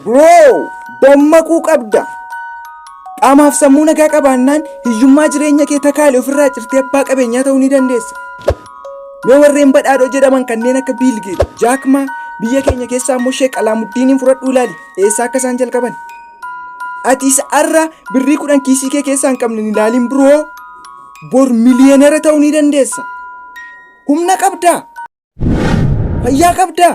Bro, dammaquu qabda. Qaamaaf sammuu nagaa qabaannaan hiyyummaa jireenya kee takaalee ofirraa cirtee abbaa qabeenyaa ta'uu ni dandeessa. Mee warreen badhaadhoo jedhaman kanneen akka Bill Gates, Jack Ma biyya keenya keessaa immoo Sheek Alaamuddin fudhadhuu ilaali. Eessaa akka isaan jalqaban? Atiis har'a birrii 10 kiisii kee keessaa hin qabne ilaaliin bro. Bor miliyooneera ta'uu ni dandeessa. Humna qabdaa? Fayyaa qabdaa?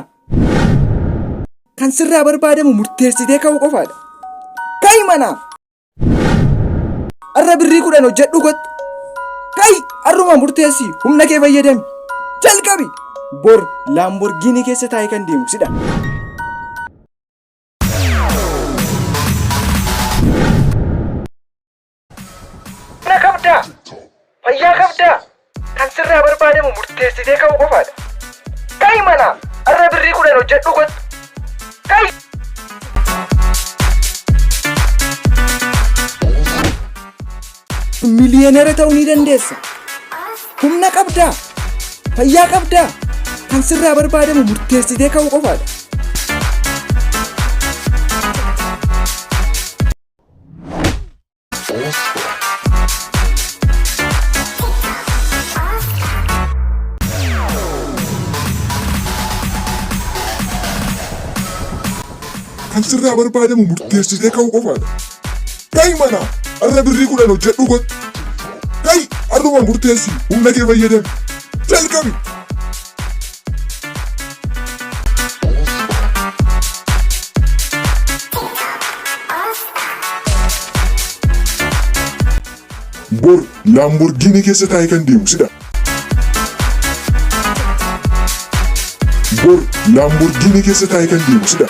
Kan sirraa barbaadamu murteessitee ka'uu qofaadha. Ka'i manaa! Har'a birrii 10 hojjedhu gotti. Ka'i har'uma murteessi humna kee fayyadami. Jalqabi! Bor Lamborghini keessa taa'ee kan deemu sidha. Humna qabdaa? Fayyaa qabdaa? Kan sirraa barbaadamu murteessitee ka'uu qofaadha. Ka'i manaa! Har'a birrii 10 hojjedhu gotti. Ka'i! Miliyooneera ta'uu ni dandeessa. Humna qabdaa? Fayyaa qabdaa? Kan sirraa barbaadamu murteessitee ka'uu qofaadha. Kan sirraa barbaadamu murteessitee ka'uu qofaadha. Ka'i manaa! Har'a birrii 10 hojjedhu gotti. Ka'i har'uma murteessi humna kee fayyadami. Jalqabi! Bor Lamborghini keessa taa'ee kan deemu sidha. Bor Lamborghini keessa taa'ee kan deemu sidha.